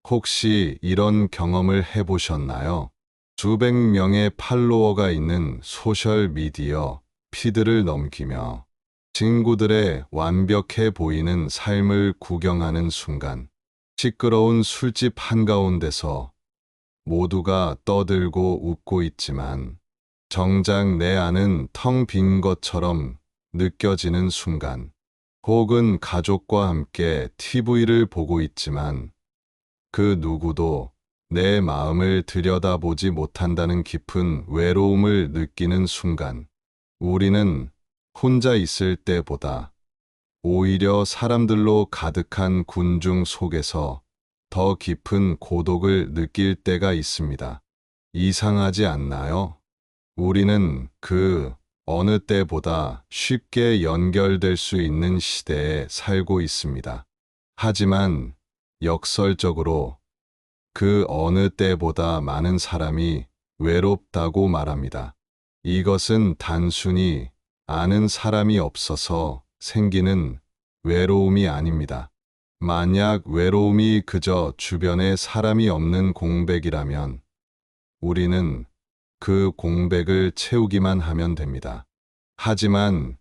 혹시 이런 경험을 해보셨나요? 수백 명의 팔로워가 있는 소셜미디어 피드를 넘기며 친구들의 완벽해 보이는 삶을 구경하는 순간, 시끄러운 술집 한가운데서 모두가 떠들고 웃고 있지만 정작 내 안은 텅 빈 것처럼 느껴지는 순간, 혹은 가족과 함께 TV를 보고 있지만 그 누구도 내 마음을 들여다보지 못한다는 깊은 외로움을 느끼는 순간, 우리는 혼자 있을 때보다 오히려 사람들로 가득한 군중 속에서 더 깊은 고독을 느낄 때가 있습니다. 이상하지 않나요? 우리는 그 어느 때보다 쉽게 연결될 수 있는 시대에 살고 있습니다. 하지만 역설적으로 그 어느 때보다 많은 사람이 외롭다고 말합니다. 이것은 단순히 아는 사람이 없어서 생기는 외로움이 아닙니다. 만약 외로움이 그저 주변에 사람이 없는 공백이라면 우리는 그 공백을 채우기만 하면 됩니다. 하지만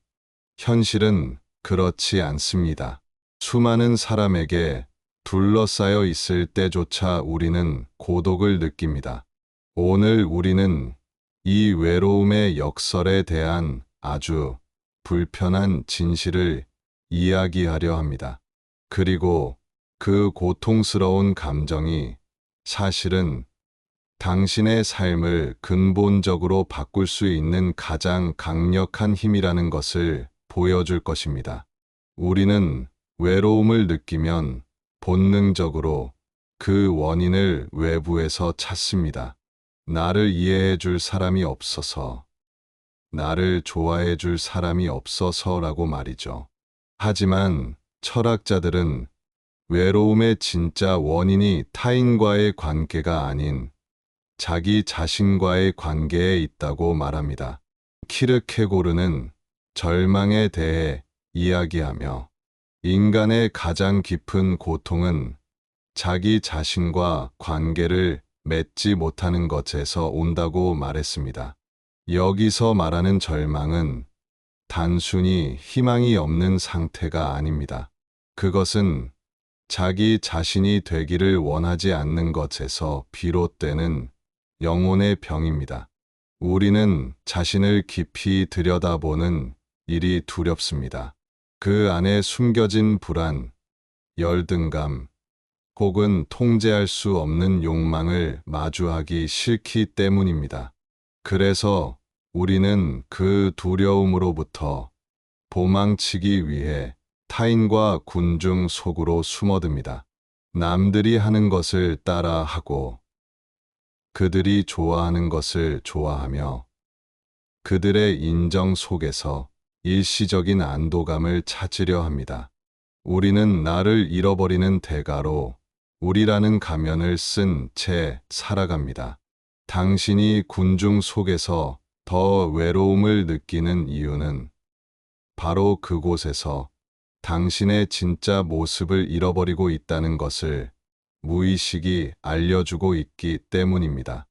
현실은 그렇지 않습니다. 수많은 사람에게 둘러싸여 있을 때조차 우리는 고독을 느낍니다. 오늘 우리는 이 외로움의 역설에 대한 아주 불편한 진실을 이야기하려 합니다. 그리고 그 고통스러운 감정이 사실은 당신의 삶을 근본적으로 바꿀 수 있는 가장 강력한 힘이라는 것을 보여줄 것입니다. 우리는 외로움을 느끼면 본능적으로 그 원인을 외부에서 찾습니다. 나를 이해해 줄 사람이 없어서, 나를 좋아해 줄 사람이 없어서라고 말이죠. 하지만 철학자들은 외로움의 진짜 원인이 타인과의 관계가 아닌 자기 자신과의 관계에 있다고 말합니다. 키르케고르는 절망에 대해 이야기하며 인간의 가장 깊은 고통은 자기 자신과 관계를 맺지 못하는 것에서 온다고 말했습니다. 여기서 말하는 절망은 단순히 희망이 없는 상태가 아닙니다. 그것은 자기 자신이 되기를 원하지 않는 것에서 비롯되는 영혼의 병입니다. 우리는 자신을 깊이 들여다보는 일이 두렵습니다. 그 안에 숨겨진 불안, 열등감, 혹은 통제할 수 없는 욕망을 마주하기 싫기 때문입니다. 그래서 우리는 그 두려움으로부터 도망치기 위해 타인과 군중 속으로 숨어듭니다. 남들이 하는 것을 따라하고 그들이 좋아하는 것을 좋아하며 그들의 인정 속에서 일시적인 안도감을 찾으려 합니다. 우리는 나를 잃어버리는 대가로 우리라는 가면을 쓴 채 살아갑니다. 당신이 군중 속에서 더 외로움을 느끼는 이유는 바로 그곳에서 당신의 진짜 모습을 잃어버리고 있다는 것을 무의식이 알려주고 있기 때문입니다.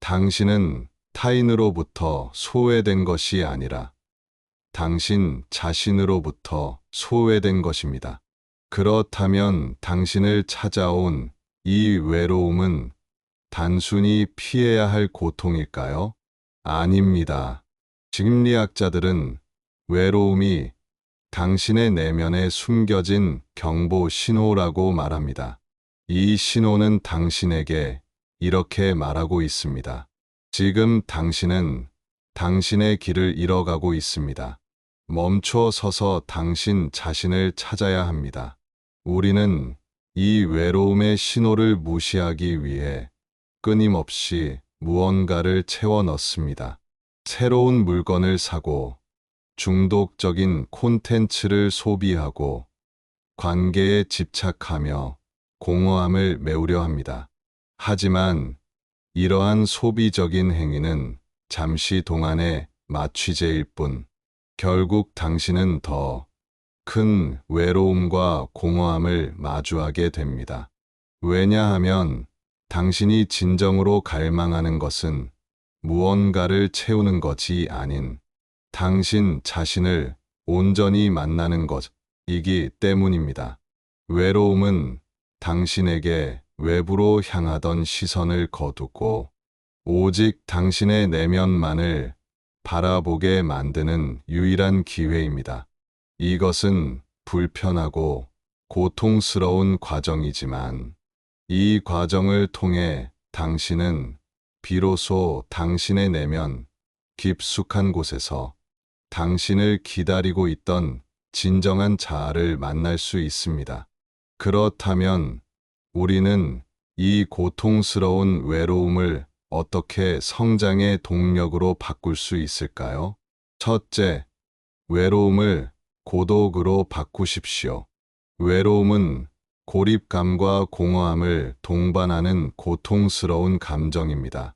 당신은 타인으로부터 소외된 것이 아니라 당신 자신으로부터 소외된 것입니다. 그렇다면 당신을 찾아온 이 외로움은 단순히 피해야 할 고통일까요? 아닙니다. 심리학자들은 외로움이 당신의 내면에 숨겨진 경보 신호라고 말합니다. 이 신호는 당신에게 이렇게 말하고 있습니다. 지금 당신은 당신의 길을 잃어가고 있습니다. 멈춰 서서 당신 자신을 찾아야 합니다. 우리는 이 외로움의 신호를 무시하기 위해 끊임없이 무언가를 채워 넣습니다. 새로운 물건을 사고, 중독적인 콘텐츠를 소비하고, 관계에 집착하며 공허함을 메우려 합니다. 하지만 이러한 소비적인 행위는 잠시 동안의 마취제일 뿐, 결국 당신은 더 큰 외로움과 공허함을 마주하게 됩니다. 왜냐하면 당신이 진정으로 갈망하는 것은 무언가를 채우는 것이 아닌 당신 자신을 온전히 만나는 것이기 때문입니다. 외로움은 당신에게 외부로 향하던 시선을 거두고 오직 당신의 내면만을 바라보게 만드는 유일한 기회입니다. 이것은 불편하고 고통스러운 과정이지만 이 과정을 통해 당신은 비로소 당신의 내면 깊숙한 곳에서 당신을 기다리고 있던 진정한 자아를 만날 수 있습니다. 그렇다면 우리는 이 고통스러운 외로움을 어떻게 성장의 동력으로 바꿀 수 있을까요? 첫째, 외로움을 고독으로 바꾸십시오. 외로움은 고립감과 공허함을 동반하는 고통스러운 감정입니다.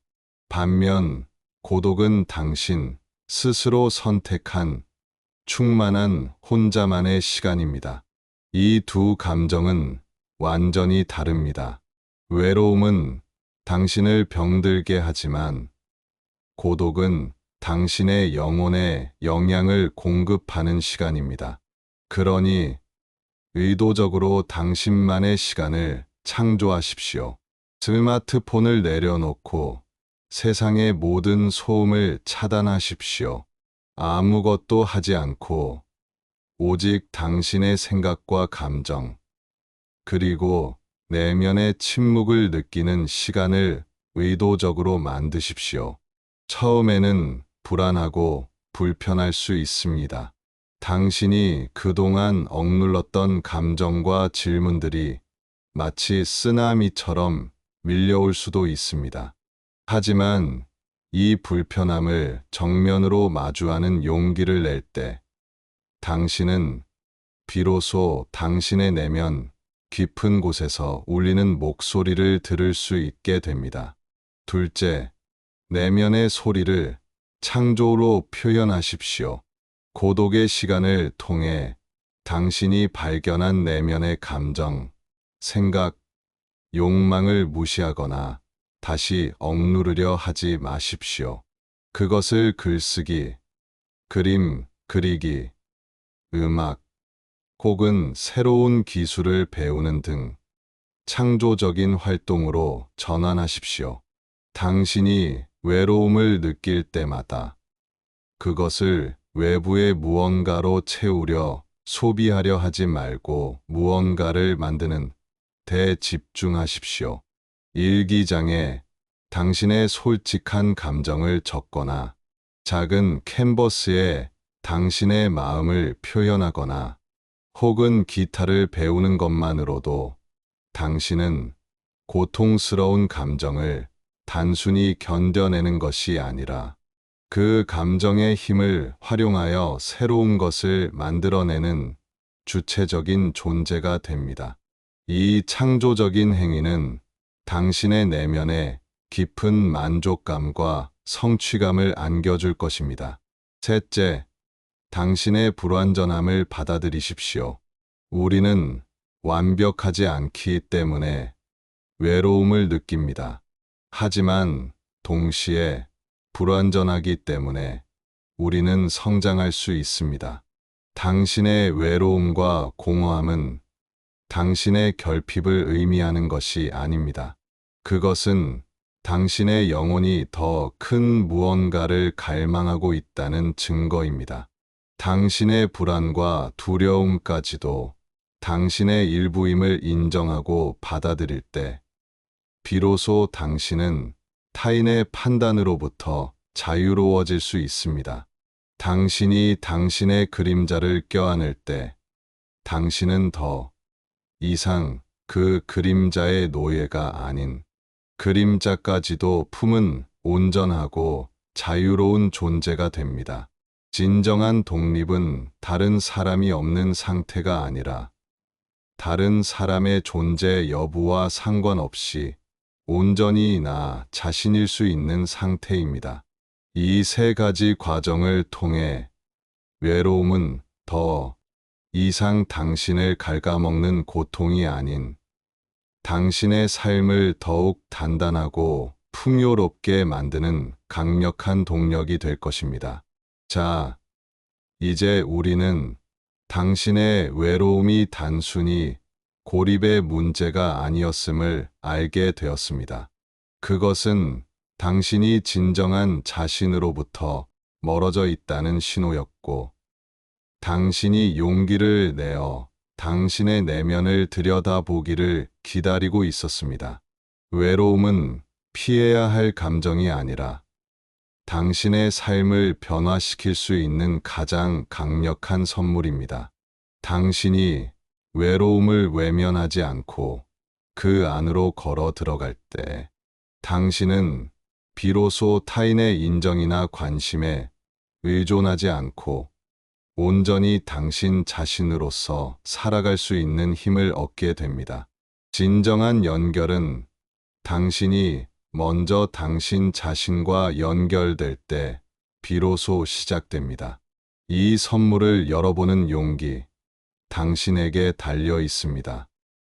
반면 고독은 당신 스스로 선택한 충만한 혼자만의 시간입니다. 이 두 감정은 완전히 다릅니다. 외로움은 당신을 병들게 하지만 고독은 당신의 영혼에 영향을 공급하는 시간입니다. 그러니 의도적으로 당신만의 시간을 창조하십시오. 스마트폰을 내려놓고 세상의 모든 소음을 차단하십시오. 아무것도 하지 않고 오직 당신의 생각과 감정, 그리고 내면의 침묵을 느끼는 시간을 의도적으로 만드십시오. 처음에는 불안하고 불편할 수 있습니다. 당신이 그동안 억눌렀던 감정과 질문들이 마치 쓰나미처럼 밀려올 수도 있습니다. 하지만 이 불편함을 정면으로 마주하는 용기를 낼 때 당신은 비로소 당신의 내면 깊은 곳에서 울리는 목소리를 들을 수 있게 됩니다. 둘째, 내면의 소리를 창조로 표현하십시오. 고독의 시간을 통해 당신이 발견한 내면의 감정, 생각, 욕망을 무시하거나 다시 억누르려 하지 마십시오. 그것을 글쓰기, 그림, 그리기, 음악, 혹은 새로운 기술을 배우는 등 창조적인 활동으로 전환하십시오. 당신이 외로움을 느낄 때마다 그것을 외부의 무언가로 채우려 소비하려 하지 말고 무언가를 만드는 데 집중하십시오. 일기장에 당신의 솔직한 감정을 적거나 작은 캔버스에 당신의 마음을 표현하거나 혹은 기타를 배우는 것만으로도 당신은 고통스러운 감정을 단순히 견뎌내는 것이 아니라 그 감정의 힘을 활용하여 새로운 것을 만들어내는 주체적인 존재가 됩니다. 이 창조적인 행위는 당신의 내면에 깊은 만족감과 성취감을 안겨줄 것입니다. 셋째, 당신의 불완전함을 받아들이십시오. 우리는 완벽하지 않기 때문에 외로움을 느낍니다. 하지만 동시에 불완전하기 때문에 우리는 성장할 수 있습니다. 당신의 외로움과 공허함은 당신의 결핍을 의미하는 것이 아닙니다. 그것은 당신의 영혼이 더 큰 무언가를 갈망하고 있다는 증거입니다. 당신의 불안과 두려움까지도 당신의 일부임을 인정하고 받아들일 때 비로소 당신은 타인의 판단으로부터 자유로워질 수 있습니다. 당신이 당신의 그림자를 껴안을 때 당신은 더 이상 그 그림자의 노예가 아닌 그림자까지도 품은 온전하고 자유로운 존재가 됩니다. 진정한 독립은 다른 사람이 없는 상태가 아니라 다른 사람의 존재 여부와 상관없이 온전히 나 자신일 수 있는 상태입니다. 이 세 가지 과정을 통해 외로움은 더 이상 당신을 갉아먹는 고통이 아닌 당신의 삶을 더욱 단단하고 풍요롭게 만드는 강력한 동력이 될 것입니다. 자, 이제 우리는 당신의 외로움이 단순히 고립의 문제가 아니었음을 알게 되었습니다. 그것은 당신이 진정한 자신으로부터 멀어져 있다는 신호였고, 당신이 용기를 내어 당신의 내면을 들여다보기를 기다리고 있었습니다. 외로움은 피해야 할 감정이 아니라 당신의 삶을 변화시킬 수 있는 가장 강력한 선물입니다. 당신이 외로움을 외면하지 않고 그 안으로 걸어 들어갈 때, 당신은 비로소 타인의 인정이나 관심에 의존하지 않고 온전히 당신 자신으로서 살아갈 수 있는 힘을 얻게 됩니다. 진정한 연결은 당신이 먼저 당신 자신과 연결될 때 비로소 시작됩니다. 이 선물을 열어보는 용기, 당신에게 달려 있습니다.